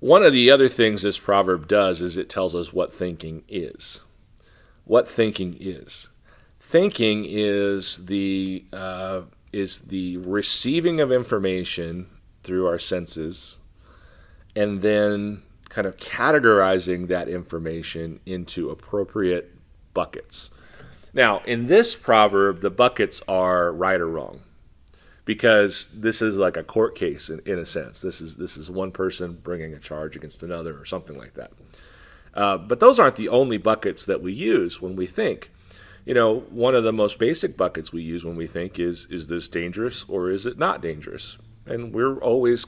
One of the other things this proverb does is it tells us what thinking is. What thinking is. Thinking is the receiving of information through our senses, and then kind of categorizing that information into appropriate buckets. Now, in this proverb, the buckets are right or wrong, because this is like a court case in a sense. This is one person bringing a charge against another or something like that. But those aren't the only buckets that we use when we think. One of the most basic buckets we use when we think is this dangerous or is it not dangerous? And we're always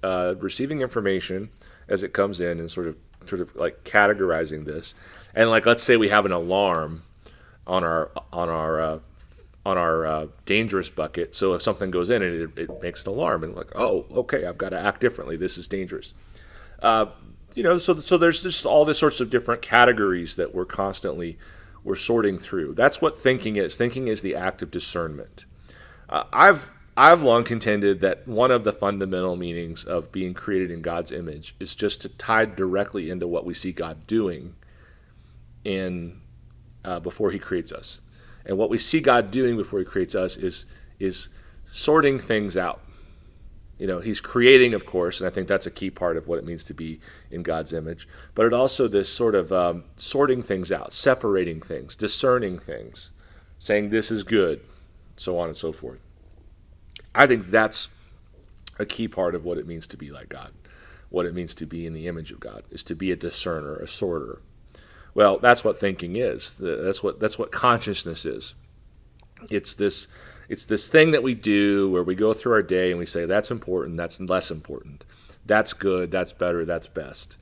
receiving information as it comes in and sort of like categorizing this. And like, let's say we have an alarm on our dangerous bucket. So if something goes in, it makes an alarm, and like, oh, okay, I've got to act differently. This is dangerous. So there's just all these sorts of different categories that we're sorting through. That's what thinking is. Thinking is the act of discernment. I've long contended that one of the fundamental meanings of being created in God's image is just to tie directly into what we see God doing before He creates us. And what we see God doing before He creates us is sorting things out. He's creating, of course, and I think that's a key part of what it means to be in God's image. But it also this sort of sorting things out, separating things, discerning things, saying this is good, so on and so forth. I think that's a key part of what it means to be like God. What it means to be in the image of God is to be a discerner, a sorter. Well, that's what thinking is. That's what consciousness is. It's this thing that we do where we go through our day and we say, that's important, that's less important. That's good, that's better, that's best.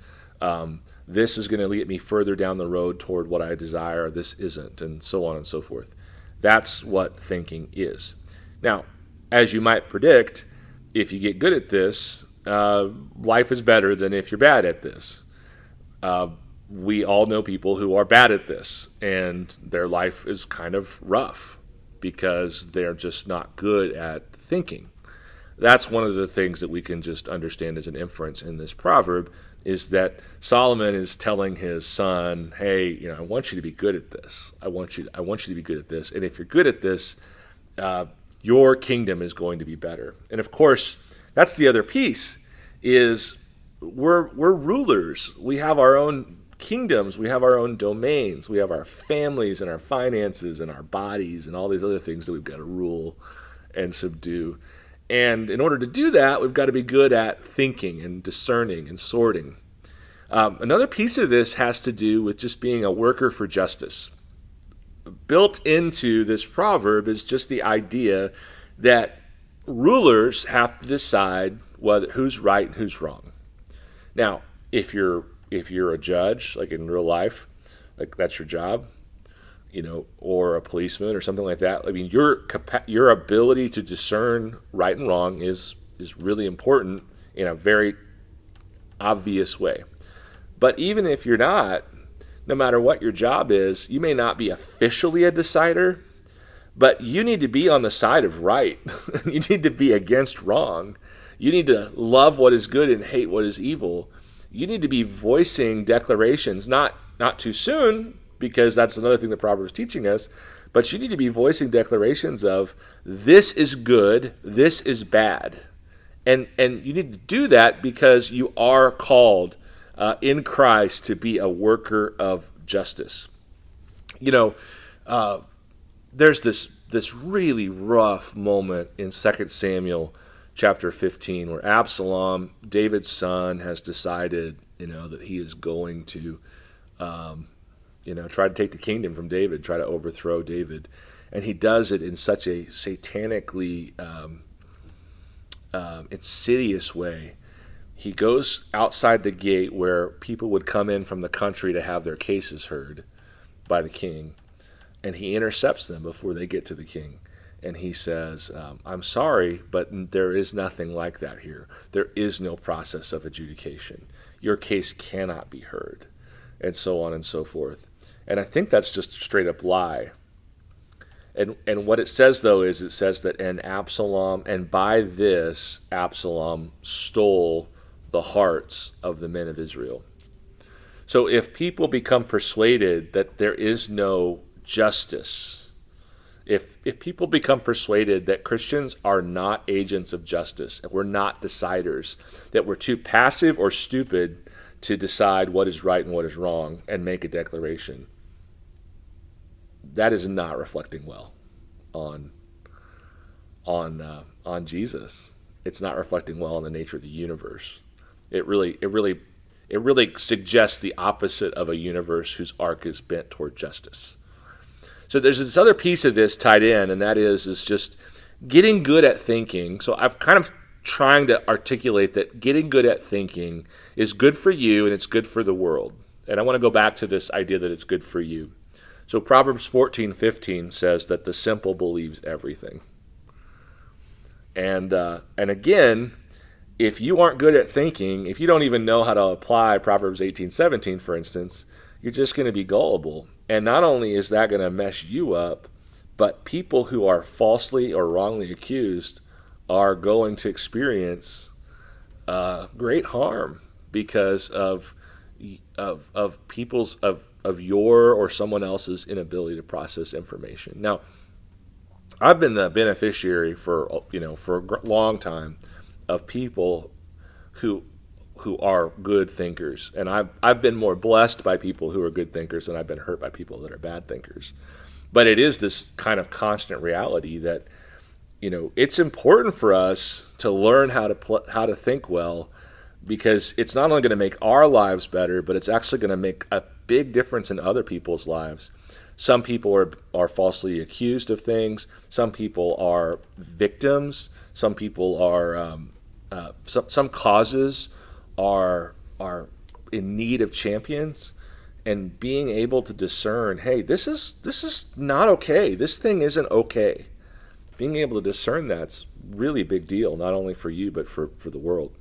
This is going to lead me further down the road toward what I desire, this isn't, and so on and so forth. That's what thinking is. Now, as you might predict, if you get good at this, life is better than if you're bad at this. We all know people who are bad at this, and their life is kind of rough because they're just not good at thinking. That's one of the things that we can just understand as an inference in this proverb, is that Solomon is telling his son, hey, I want you to be good at this. I want you to be good at this. And if you're good at this, your kingdom is going to be better. And of course, that's the other piece, is we're rulers. We have our own kingdoms, we have our own domains, we have our families and our finances and our bodies and all these other things that we've got to rule and subdue. And in order to do that, we've got to be good at thinking and discerning and sorting. Another piece of this has to do with just being a worker for justice. Built into this proverb is just the idea that rulers have to decide who's right and who's wrong. Now, if you're a judge, like in real life, like that's your job, or a policeman or something like that. I mean, your ability to discern right and wrong is really important in a very obvious way. But even if you're not, no matter what your job is, you may not be officially a decider, but you need to be on the side of right. You need to be against wrong. You need to love what is good and hate what is evil. You need to be voicing declarations, not too soon, because that's another thing the Proverbs is teaching us, but you need to be voicing declarations of, this is good, this is bad. And you need to do that because you are called in Christ to be a worker of justice. There's this really rough moment in 2 Samuel chapter 15 where Absalom, David's son, has decided, that he is going to, try to take the kingdom from David, try to overthrow David. And he does it in such a satanically insidious way. He goes outside the gate where people would come in from the country to have their cases heard by the king, and he intercepts them before they get to the king. And he says, I'm sorry, but there is nothing like that here. There is no process of adjudication. Your case cannot be heard, and so on and so forth. And I think that's just a straight up lie. And what it says, though, is it says that and by this, Absalom stole the hearts of the men of Israel. So if people become persuaded that there is no justice, if people become persuaded that Christians are not agents of justice, that we're not deciders, that we're too passive or stupid to decide what is right and what is wrong and make a declaration, that is not reflecting well on Jesus. It's not reflecting well on the nature of the universe. It really suggests the opposite of a universe whose arc is bent toward justice. So there's this other piece of this tied in, and that is just getting good at thinking. So I've kind of trying to articulate that getting good at thinking is good for you and it's good for the world. And I want to go back to this idea that it's good for you. So Proverbs 14:15 says that the simple believes everything. And again, if you aren't good at thinking, if you don't even know how to apply Proverbs 18:17, for instance, you're just going to be gullible. And not only is that going to mess you up, but people who are falsely or wrongly accused are going to experience great harm because of people's of your or someone else's inability to process information. Now, I've been the beneficiary for a long time of people who are good thinkers, and I've been more blessed by people who are good thinkers than I've been hurt by people that are bad thinkers. But it is this kind of constant reality that it's important for us to learn how to think well, because it's not only going to make our lives better, but it's actually going to make a big difference in other people's lives. Some people are falsely accused of things. Some people are victims. Some people are some causes are in need of champions. And being able to discern, hey, this is not okay. This thing isn't okay. Being able to discern that's really a big deal, not only for you but for the world.